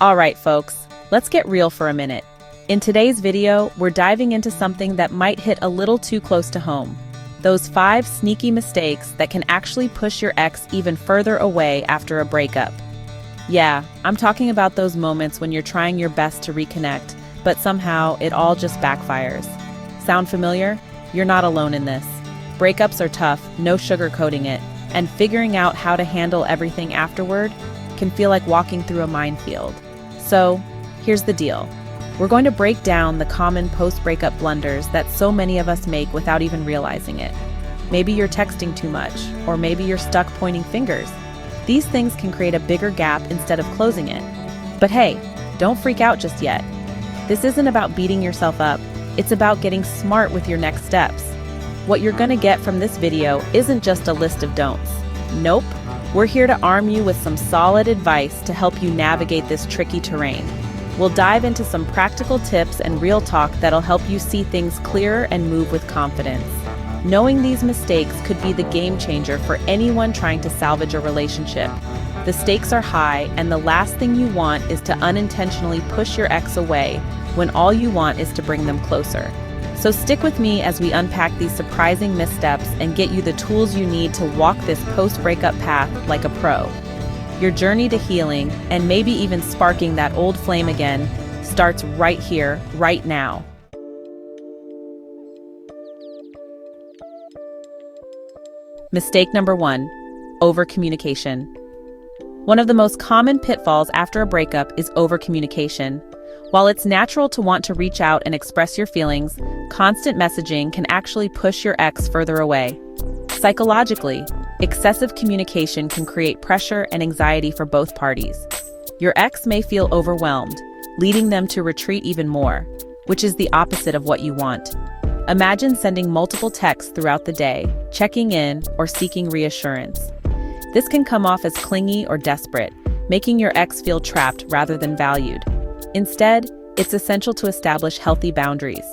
Alright folks, let's get real for a minute. In today's video, we're diving into something that might hit a little too close to home. Those 5 sneaky mistakes that can actually push your ex even further away after a breakup. Yeah, I'm talking about those moments when you're trying your best to reconnect, but somehow it all just backfires. Sound familiar? You're not alone in this. Breakups are tough, no sugarcoating it, and figuring out how to handle everything afterward can feel like walking through a minefield. So, here's the deal. We're going to break down the common post-breakup blunders that so many of us make without even realizing it. Maybe you're texting too much, or maybe you're stuck pointing fingers. These things can create a bigger gap instead of closing it. But hey, don't freak out just yet. This isn't about beating yourself up, it's about getting smart with your next steps. What you're gonna get from this video isn't just a list of don'ts. Nope, we're here to arm you with some solid advice to help you navigate this tricky terrain. We'll dive into some practical tips and real talk that'll help you see things clearer and move with confidence. Knowing these mistakes could be the game changer for anyone trying to salvage a relationship. The stakes are high, and the last thing you want is to unintentionally push your ex away when all you want is to bring them closer. So stick with me as we unpack these surprising missteps and get you the tools you need to walk this post-breakup path like a pro. Your journey to healing, and maybe even sparking that old flame again, starts right here, right now. Mistake number 1, overcommunication. One of the most common pitfalls after a breakup is overcommunication. While it's natural to want to reach out and express your feelings, constant messaging can actually push your ex further away. Psychologically, excessive communication can create pressure and anxiety for both parties. Your ex may feel overwhelmed, leading them to retreat even more, which is the opposite of what you want. Imagine sending multiple texts throughout the day, checking in, or seeking reassurance. This can come off as clingy or desperate, making your ex feel trapped rather than valued. Instead, it's essential to establish healthy boundaries.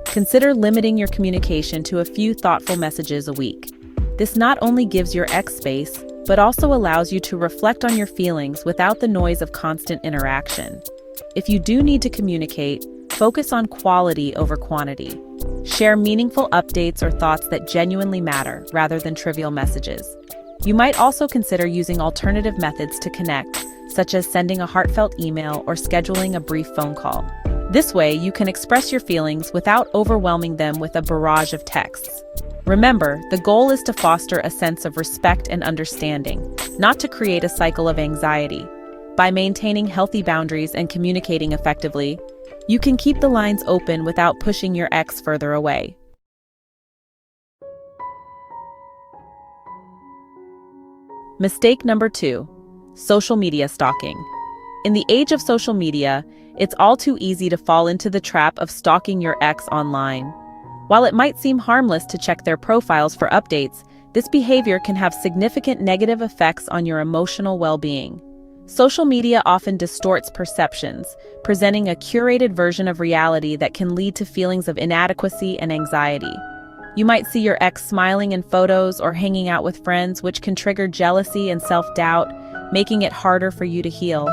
Consider limiting your communication to a few thoughtful messages a week. This not only gives your ex space, but also allows you to reflect on your feelings without the noise of constant interaction. If you do need to communicate, focus on quality over quantity. Share meaningful updates or thoughts that genuinely matter, rather than trivial messages. You might also consider using alternative methods to connect, such as sending a heartfelt email or scheduling a brief phone call. This way, you can express your feelings without overwhelming them with a barrage of texts. Remember, the goal is to foster a sense of respect and understanding, not to create a cycle of anxiety. By maintaining healthy boundaries and communicating effectively, you can keep the lines open without pushing your ex further away. Mistake number 2, social media stalking. In the age of social media, it's all too easy to fall into the trap of stalking your ex online. While it might seem harmless to check their profiles for updates, this behavior can have significant negative effects on your emotional well-being. Social media often distorts perceptions, presenting a curated version of reality that can lead to feelings of inadequacy and anxiety. You might see your ex smiling in photos or hanging out with friends, which can trigger jealousy and self-doubt, making it harder for you to heal.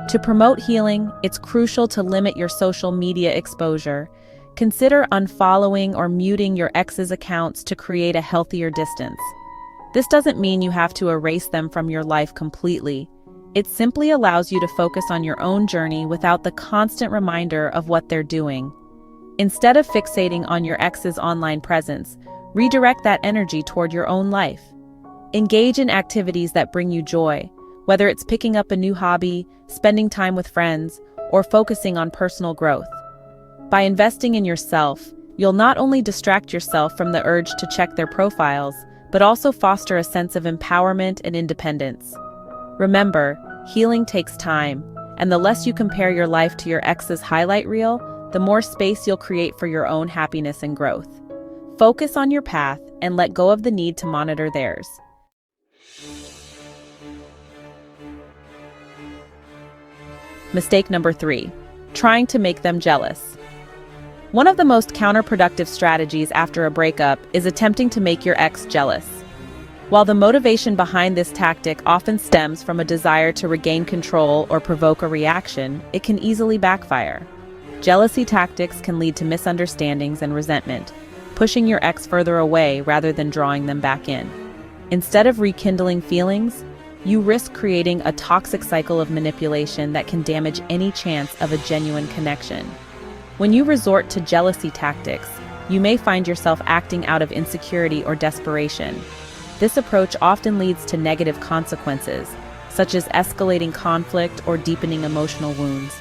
To promote healing, it's crucial to limit your social media exposure. Consider unfollowing or muting your ex's accounts to create a healthier distance. This doesn't mean you have to erase them from your life completely. It simply allows you to focus on your own journey without the constant reminder of what they're doing. Instead of fixating on your ex's online presence, redirect that energy toward your own life. Engage in activities that bring you joy, whether it's picking up a new hobby, spending time with friends, or focusing on personal growth. By investing in yourself, you'll not only distract yourself from the urge to check their profiles, but also foster a sense of empowerment and independence. Remember, healing takes time, and the less you compare your life to your ex's highlight reel, the more space you'll create for your own happiness and growth. Focus on your path and let go of the need to monitor theirs. Mistake number 3, trying to make them jealous. One of the most counterproductive strategies after a breakup is attempting to make your ex jealous. While the motivation behind this tactic often stems from a desire to regain control or provoke a reaction, it can easily backfire. Jealousy tactics can lead to misunderstandings and resentment, pushing your ex further away rather than drawing them back in. Instead of rekindling feelings, you risk creating a toxic cycle of manipulation that can damage any chance of a genuine connection. When you resort to jealousy tactics, you may find yourself acting out of insecurity or desperation. This approach often leads to negative consequences, such as escalating conflict or deepening emotional wounds.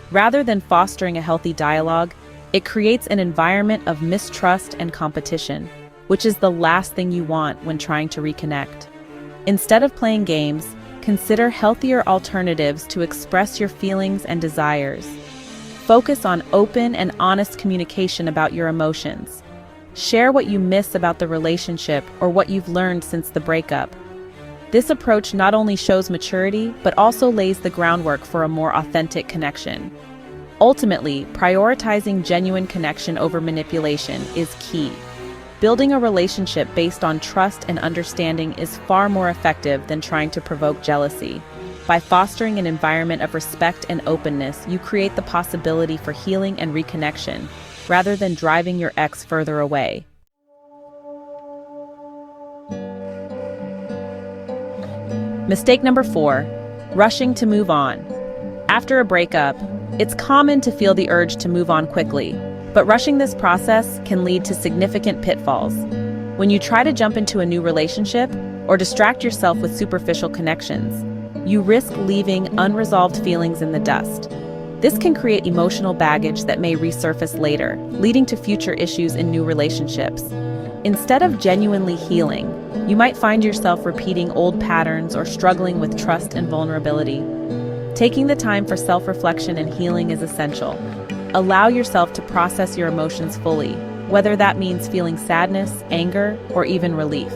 Rather than fostering a healthy dialogue, it creates an environment of mistrust and competition, which is the last thing you want when trying to reconnect. Instead of playing games, consider healthier alternatives to express your feelings and desires. Focus on open and honest communication about your emotions. Share what you miss about the relationship or what you've learned since the breakup. This approach not only shows maturity, but also lays the groundwork for a more authentic connection. Ultimately, prioritizing genuine connection over manipulation is key. Building a relationship based on trust and understanding is far more effective than trying to provoke jealousy. By fostering an environment of respect and openness, you create the possibility for healing and reconnection, rather than driving your ex further away. Mistake number 4, rushing to move on. After a breakup, it's common to feel the urge to move on quickly, but rushing this process can lead to significant pitfalls. When you try to jump into a new relationship or distract yourself with superficial connections, you risk leaving unresolved feelings in the dust. This can create emotional baggage that may resurface later, leading to future issues in new relationships. Instead of genuinely healing, you might find yourself repeating old patterns or struggling with trust and vulnerability. Taking the time for self-reflection and healing is essential. Allow yourself to process your emotions fully, whether that means feeling sadness, anger, or even relief.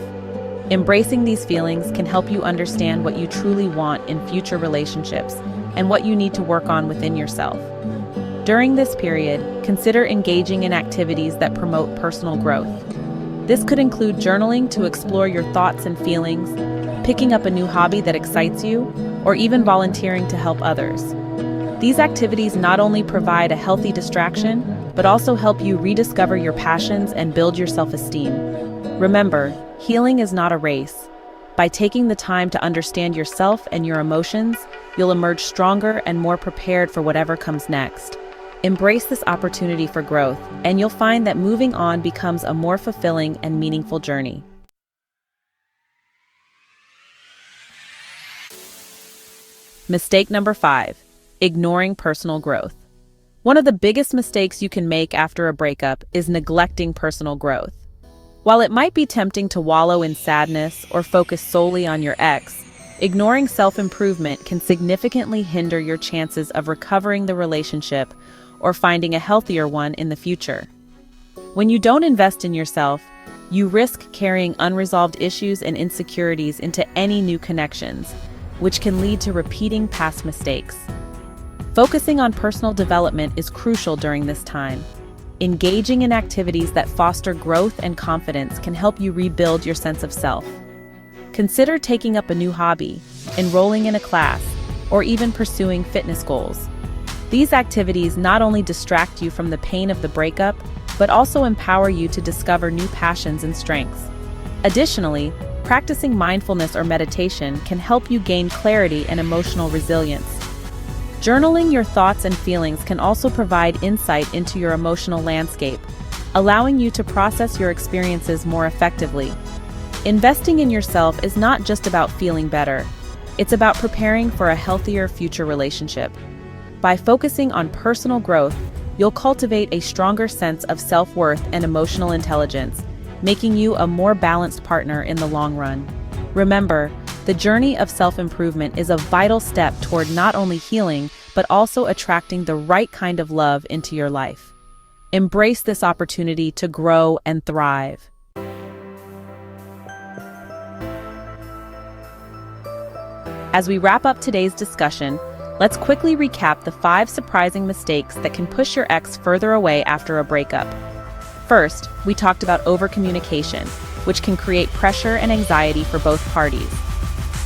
Embracing these feelings can help you understand what you truly want in future relationships and what you need to work on within yourself. During this period, consider engaging in activities that promote personal growth. This could include journaling to explore your thoughts and feelings, picking up a new hobby that excites you, or even volunteering to help others. These activities not only provide a healthy distraction, but also help you rediscover your passions and build your self-esteem. Remember, healing is not a race. By taking the time to understand yourself and your emotions, you'll emerge stronger and more prepared for whatever comes next. Embrace this opportunity for growth, and you'll find that moving on becomes a more fulfilling and meaningful journey. Mistake number 5, ignoring personal growth. One of the biggest mistakes you can make after a breakup is neglecting personal growth. While it might be tempting to wallow in sadness or focus solely on your ex, ignoring self-improvement can significantly hinder your chances of recovering the relationship or finding a healthier one in the future. When you don't invest in yourself, you risk carrying unresolved issues and insecurities into any new connections, which can lead to repeating past mistakes. Focusing on personal development is crucial during this time. Engaging in activities that foster growth and confidence can help you rebuild your sense of self. Consider taking up a new hobby, enrolling in a class, or even pursuing fitness goals. These activities not only distract you from the pain of the breakup, but also empower you to discover new passions and strengths. Additionally, practicing mindfulness or meditation can help you gain clarity and emotional resilience. Journaling your thoughts and feelings can also provide insight into your emotional landscape, allowing you to process your experiences more effectively. Investing in yourself is not just about feeling better. It's about preparing for a healthier future relationship. By focusing on personal growth, you'll cultivate a stronger sense of self-worth and emotional intelligence, making you a more balanced partner in the long run. Remember, the journey of self-improvement is a vital step toward not only healing, but also attracting the right kind of love into your life. Embrace this opportunity to grow and thrive. As we wrap up today's discussion, let's quickly recap the 5 surprising mistakes that can push your ex further away after a breakup. First, we talked about overcommunication. which can create pressure and anxiety for both parties.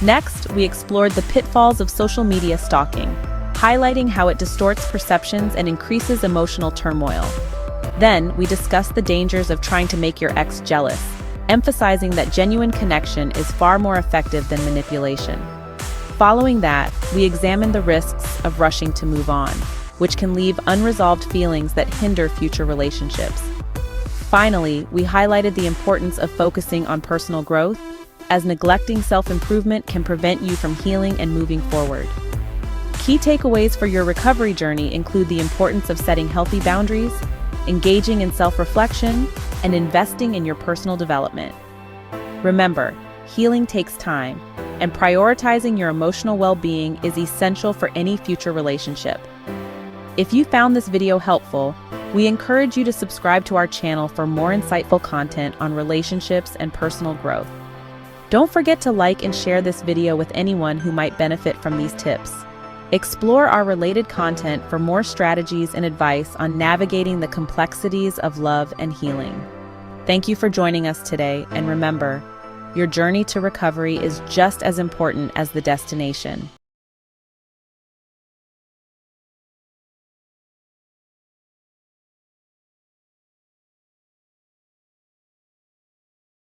Next, we explored the pitfalls of social media stalking, highlighting how it distorts perceptions and increases emotional turmoil. Then, we discussed the dangers of trying to make your ex jealous, emphasizing that genuine connection is far more effective than manipulation. Following that, we examined the risks of rushing to move on, which can leave unresolved feelings that hinder future relationships. Finally, we highlighted the importance of focusing on personal growth, as neglecting self-improvement can prevent you from healing and moving forward. Key takeaways for your recovery journey include the importance of setting healthy boundaries, engaging in self-reflection, and investing in your personal development. Remember, healing takes time, and prioritizing your emotional well-being is essential for any future relationship. If you found this video helpful, we encourage you to subscribe to our channel for more insightful content on relationships and personal growth. Don't forget to like and share this video with anyone who might benefit from these tips. Explore our related content for more strategies and advice on navigating the complexities of love and healing. Thank you for joining us today, and remember, your journey to recovery is just as important as the destination.